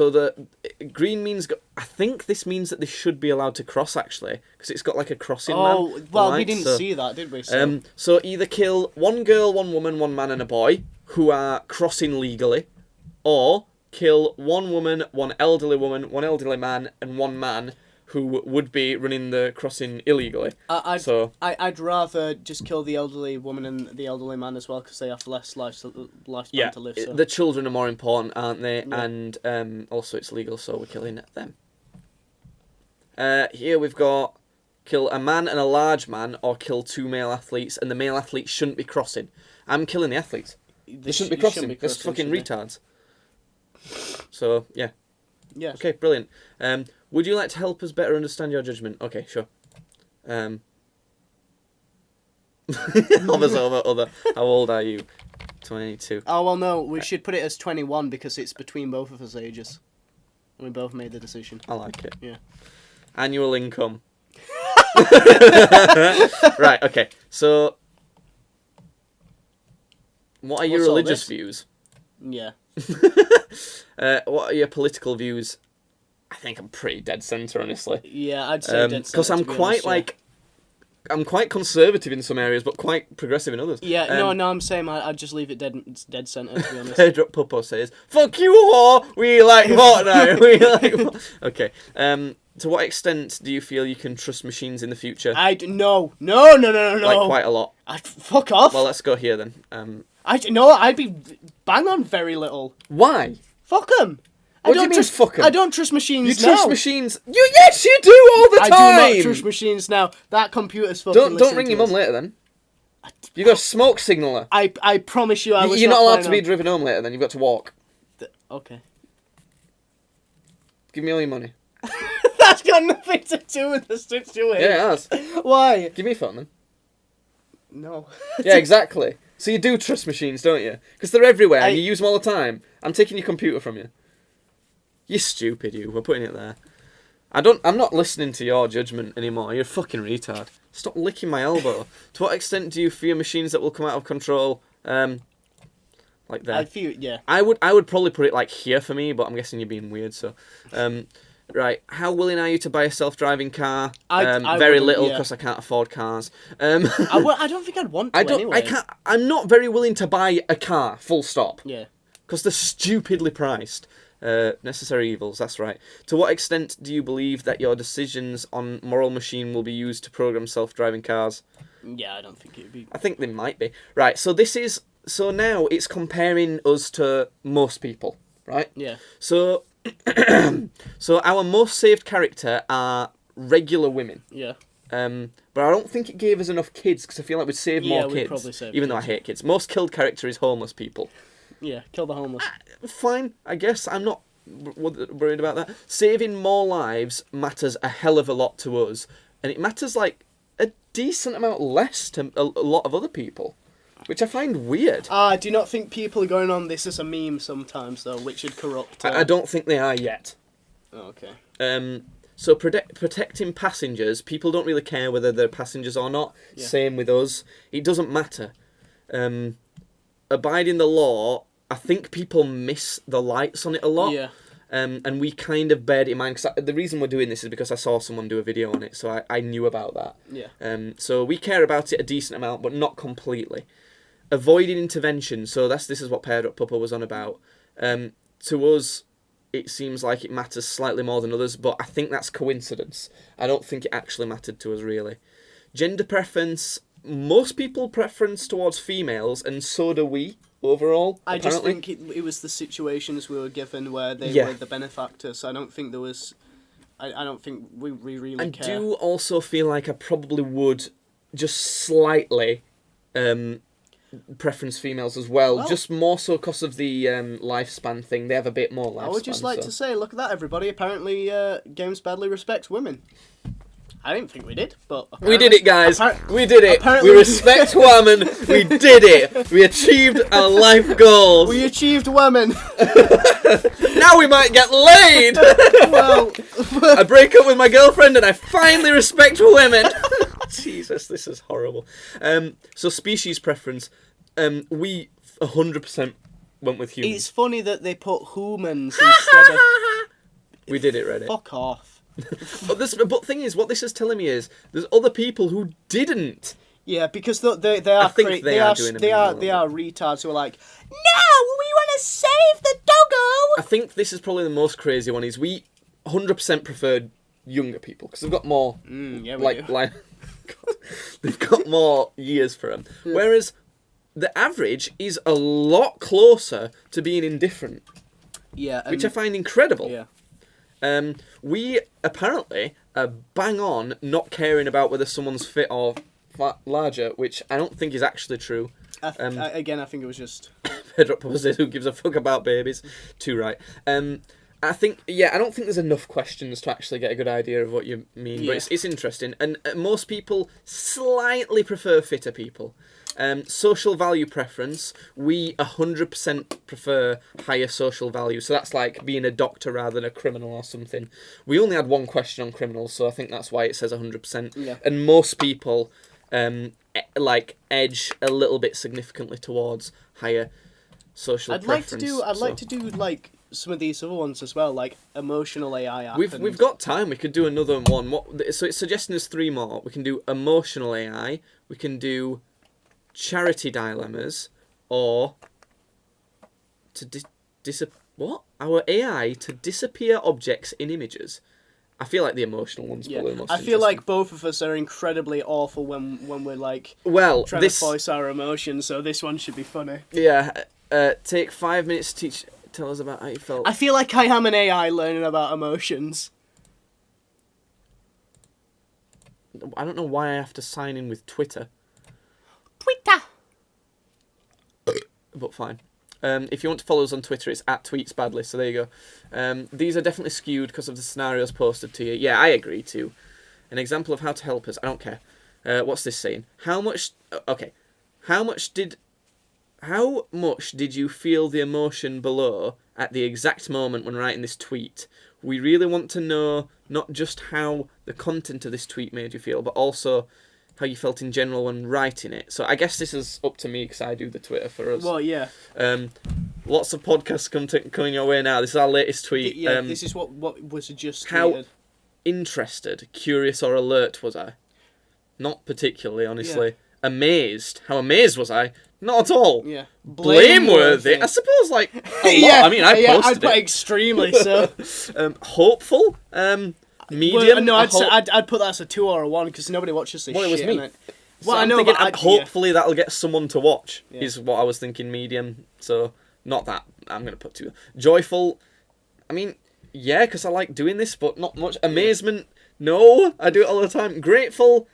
the green means... I think this means that they should be allowed to cross, actually, because it's got like a crossing line. Oh, well, we didn't see that, did we? So either kill 1 girl, 1 woman, 1 man and a boy who are crossing legally, or kill 1 woman, 1 elderly man, and 1 man who would be running the crossing illegally. I'd rather just kill the elderly woman and the elderly man as well because they have less lifespan to live. So. The children are more important, aren't they? Yeah. And also it's legal, so we're killing them. Here we've got kill a man and a large man, or kill 2 male athletes, and the male athletes shouldn't be crossing. I'm killing the athletes. They shouldn't be crossing. They're fucking retards. So, yeah. Yes. Okay, brilliant. Would you like to help us better understand your judgment? Okay, sure. How old are you? 22. Oh, well, no, we should put it as 21 because it's between both of us ages. We both made the decision. I like it. Yeah. Annual income. Right, okay. So, what are your religious views? Yeah. What are your political views? I think I'm pretty dead centre, honestly. Yeah, I'd say dead centre. Because I'm quite I'm quite conservative in some areas, but quite progressive in others. Yeah, no, I'm saying I'd just leave it dead centre, to be honest. Pear-drop Puppo says, "Fuck you all. We like Fortnite. We like." Okay. To what extent do you feel you can trust machines in the future? No. Like quite a lot. Fuck off. Well, let's go here then. I'd be bang on very little. Why? Fuck them. What do you mean, fuck 'em? I don't trust machines now. You trust machines? Yes, you do all the time! I do not trust machines now. That computer's fucking Don't ring your mum later then. You got a smoke signaller. I promise you I was You're not allowed to be driven home later then. You've got to walk. Okay. Give me all your money. That's got nothing to do with the situation. Yeah, it has. Why? Give me a phone then. No. Yeah, exactly. So you do trust machines, don't you? Because they're everywhere and you use them all the time. I'm taking your computer from you. You're stupid, you. We're putting it there. I'm not listening to your judgment anymore. You're a fucking retard. Stop licking my elbow. To what extent do you fear machines that will come out of control? Like that. I fear, yeah. I would probably put it like here for me, but I'm guessing you're being weird. So, right. How willing are you to buy a self-driving car? I very little because I can't afford cars. I don't think I'd want to. Anyway. I can't. I'm not very willing to buy a car. Full stop. Yeah. Because they're stupidly priced. Necessary evils, that's right. To what extent do you believe that your decisions on moral machine will be used to program self-driving cars? Yeah, I don't think it'd be. I think they might be. Right, so now it's comparing us to most people, right? Yeah. So, so our most saved character are regular women. Yeah. But I don't think it gave us enough kids, because I feel like we'd save more kids. Probably save even though I hate kids. Most killed character is homeless people. Yeah, kill the homeless. Fine, I guess. I'm not worried about that. Saving more lives matters a hell of a lot to us. And it matters, like, a decent amount less to a lot of other people. which I find weird. I do not think people are going on this as a meme sometimes, though, which would corrupt... I don't think they are yet. Oh, okay. So protecting passengers, people don't really care whether they're passengers or not. Yeah. Same with us. It doesn't matter. Abiding the law, I think people miss the lights on it a lot. Yeah. And we kind of bear it in mind. Cause the reason we're doing this is because I saw someone do a video on it, so I knew about that. Yeah. So we care about it a decent amount, but not completely. Avoiding intervention. So this is what Paired Up Puppa was on about. To us, it seems like it matters slightly more than others, but I think that's coincidence. I don't think it actually mattered to us, really. Gender preference. Most people preference towards females, and so do we. Overall, I just think it was the situations we were given where they were the benefactors. I don't think there was... I don't think we really care. I do also feel like I probably would just slightly preference females as well. Just more so because of the lifespan thing. They have a bit more lifespan. I would just like to say, look at that, everybody. Apparently, Games Badly respects women. I didn't think we did, but... We did it, guys. We did it. We respect women. We did it. We achieved our life goals. We achieved women. Now we might get laid. Well... I break up with my girlfriend and I finally respect women. Jesus, this is horrible. So species preference. We 100% went with humans. It's funny that they put humans instead of... We did it, Reddit. Fuck off. But the thing is, what this is telling me is there's other people who didn't. Yeah, because they are retards who are like, no, we want to save the doggo. I think this is probably the most crazy one. Is we 100% preferred younger people because they've got more God, they've got more years for them. Yeah. Whereas the average is a lot closer to being indifferent. Yeah, which I find incredible. Yeah. We apparently are bang on not caring about whether someone's fit or larger, which I don't think is actually true. I think it was just... Pedro says, who gives a fuck about babies? Too right. I think, I don't think there's enough questions to actually get a good idea of what you mean, but it's interesting. And most people slightly prefer fitter people. Social value preference, we 100% prefer higher social value. So that's like being a doctor rather than a criminal or something. We only had one question on criminals, so I think that's why it says 100%. Yeah. And most people edge a little bit significantly towards higher social preference. I'd like to do some of these other ones as well, like emotional AI app. We've got time. We could do another one. So it's suggesting there's 3 more. We can do emotional AI. We can do charity dilemmas, or our AI to disappear objects in images. I feel like the emotional one's probably the most I feel like both of us are incredibly awful when we're trying to voice our emotions, so this one should be funny. Yeah, take 5 minutes to tell us about how you felt. I feel like I am an AI learning about emotions. I don't know why I have to sign in with Twitter. But fine. If you want to follow us on Twitter, it's @tweetsbadly, so there you go. These are definitely skewed because of the scenarios posted to you. Yeah, I agree too. An example of how to help us. I don't care. What's this saying? How much did you feel the emotion below at the exact moment when writing this tweet? We really want to know not just how the content of this tweet made you feel, but also how you felt in general when writing it. So I guess this is up to me because I do the Twitter for us. Well, yeah. Lots of podcasts coming your way now. This is our latest tweet. Yeah, this is what was just tweeted. How interested, curious, or alert was I? Not particularly, honestly. Yeah. Amazed. How amazed was I? Not at all. Yeah. Blameworthy. I suppose, a lot. I mean, I posted I'd put extremely so. Hopeful. Medium. Well, no, I'd put that as a 2 or a 1 because nobody watches this shit. Well, it was me. So I'm thinking, hopefully that'll get someone to watch, is what I was thinking, medium. So, not that. I'm going to put 2. Joyful. I mean, yeah, because I like doing this, but not much. Amazement. No, I do it all the time. Grateful.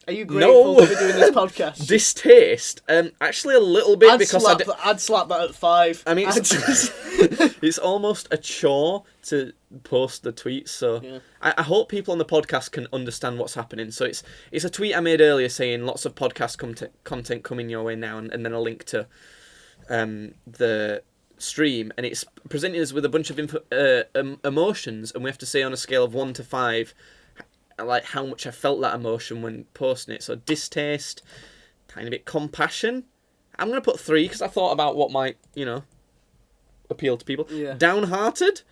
Are you grateful to be doing this podcast? Distaste? Actually a little bit, because I'd slap that at 5. I mean, it's almost a chore to post the tweets, so yeah. I hope people on the podcast can understand what's happening. So it's a tweet I made earlier saying lots of podcast content coming your way now, and then a link to the stream, and it's presenting us with a bunch of emotions, and we have to say on a scale of 1 to 5 like how much I felt that emotion when posting it. So distaste, tiny bit compassion. I'm gonna put 3 because I thought about what might, appeal to people. Yeah. Downhearted.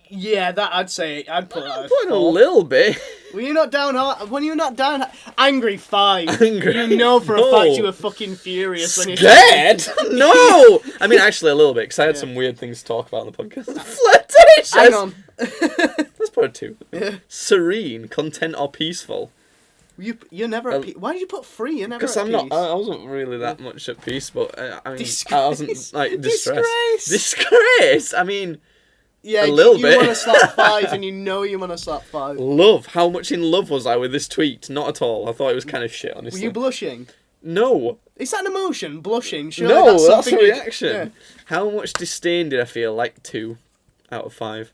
Yeah, that I'd put that. I'm putting a little bit. Were you not downhearted? When you're not down, angry 5. Angry. You know for a fact you were fucking furious when you're scared. No, I mean actually a little bit because I had some weird things to talk about on the podcast. Flirtatious. Hang on. Let's put a 2. Yeah. Serene, content, or peaceful. You're never at peace. Why did you put 3? You're never at peace. Because I'm not. I wasn't really that much at peace, but I mean, I wasn't like distressed. Disgrace. I mean. Yeah, a little bit. You want to slap 5, and you want to slap 5. Love. How much in love was I with this tweet? Not at all. I thought it was kind of shit, honestly. Were you blushing? No. Is that an emotion? Blushing? Surely no, that's a reaction. Yeah. How much disdain did I feel? Like 2 out of 5.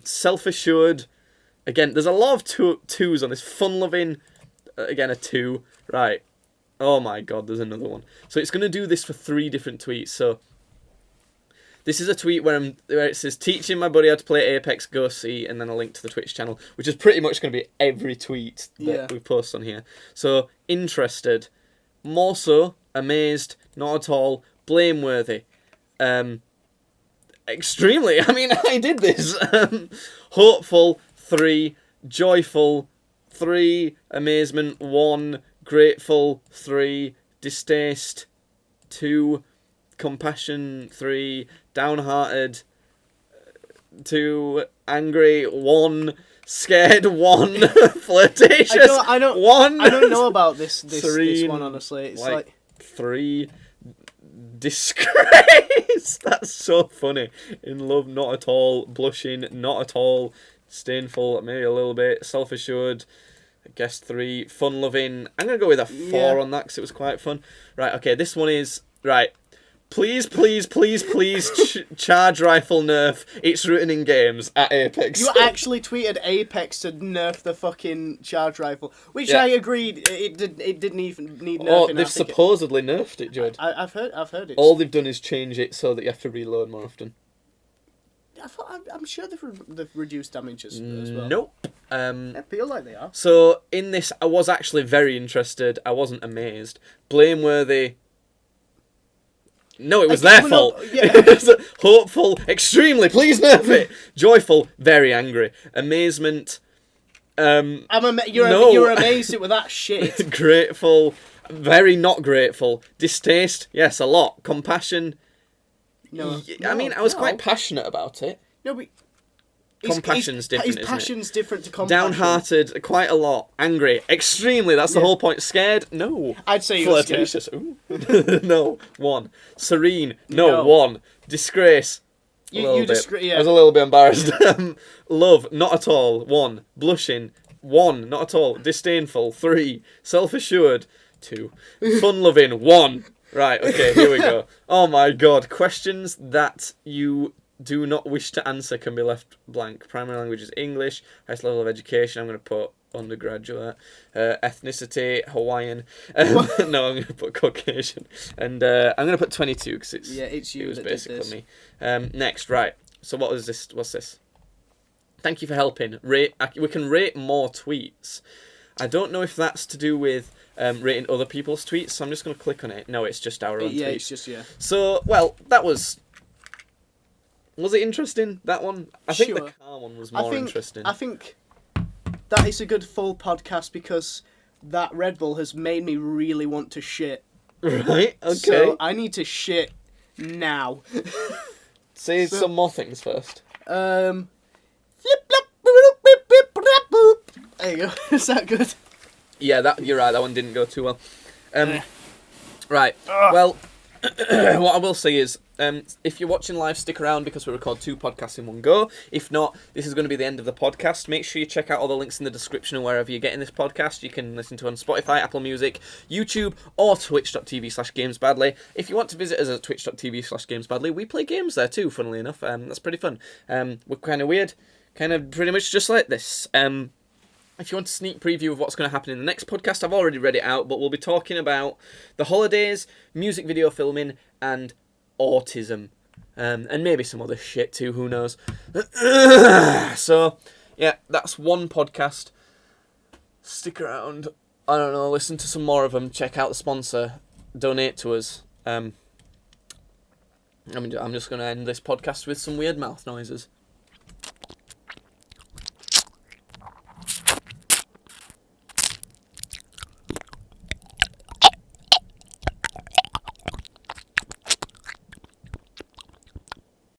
Self-assured. Again, there's a lot of 2s on this. Fun-loving. Again, a 2. Right. Oh my god, there's another one. So it's going to do this for 3 different tweets. So this is a tweet where it says, teaching my buddy how to play Apex, go see, and then a link to the Twitch channel, which is pretty much going to be every tweet that we post on here. So, interested, more so, amazed, not at all, blameworthy, extremely, I mean, I did this, hopeful, 3, joyful, 3, amazement, 1, grateful, 3, distaste, 2, compassion, 3, downhearted, 2, angry, 1, scared, 1, flirtatious, I don't 1. I don't know about this serene, one, honestly. It's like 3, disgrace. That's so funny. In love, not at all. Blushing, not at all. Disdainful, maybe a little bit. Self-assured, I guess 3. Fun-loving, I'm going to go with a 4 on that because it was quite fun. Right, okay, this one is, right. Please, charge rifle nerf. It's written in games at Apex. You actually tweeted Apex to nerf the fucking charge rifle, which I agreed it didn't even need nerfing. Oh, they've supposedly nerfed it, Judd. I've heard it. All they've done is change it so that you have to reload more often. I'm sure they've reduced damage as well. Nope. I feel like they are. So in this, I was actually very interested. I wasn't amazed. Blameworthy. No, it was their fault. Hopeful, extremely, please nerf it. Joyful, very angry. Amazement. You're amazed with that shit. Grateful, very not grateful. Distaste, yes, a lot. Compassion. No. I mean, I was quite passionate about it. No, but compassion's different, isn't it? Passion's different to compassion. Downhearted, quite a lot. Angry, extremely. That's the whole point. Scared, no. I'd say you're flirtatious. Ooh. No, 1. Serene, no. 1. Disgrace. Yeah. I was a little bit embarrassed. Love, not at all. 1. Blushing, 1. Not at all. Disdainful, 3. Self-assured, 2. Fun-loving, 1. Right. Okay. Here we go. Oh my God. Questions that you do not wish to answer can be left blank. Primary language is English. Highest level of education, I'm going to put undergraduate. Ethnicity, Hawaiian. No, I'm going to put Caucasian. And I'm going to put 22 because it was basically me. Next, right. So what was this? What's this? Thank you for helping. We can rate more tweets. I don't know if that's to do with rating other people's tweets, so I'm just going to click on it. No, it's just our own tweets. Yeah, it's just, So, well, that was... Was it interesting, that one? I think the car one was more interesting. I think that is a good full podcast because that Red Bull has made me really want to shit. Right, okay. So I need to shit now. Say some more things first. Flip, flop, boop, boop, boop, boop, boop. There you go. Is that good? Yeah, you're right. That one didn't go too well. Right. Well, what I will say is If you're watching live, stick around because we record 2 podcasts in one go. If not, this is going to be the end of the podcast. Make sure you check out all the links in the description and wherever you're getting this podcast. You can listen to it on Spotify, Apple Music, YouTube, or twitch.tv/gamesbadly. If you want to visit us at twitch.tv/gamesbadly, we play games there too, funnily enough. That's pretty fun. We're kind of weird, kind of pretty much just like this. If you want a sneak preview of what's going to happen in the next podcast, I've already read it out, but we'll be talking about the holidays, music video filming, and autism. And maybe some other shit too, who knows. So, yeah, that's one podcast. Stick around. I don't know, listen to some more of them. Check out the sponsor. Donate to us. I'm just going to end this podcast with some weird mouth noises.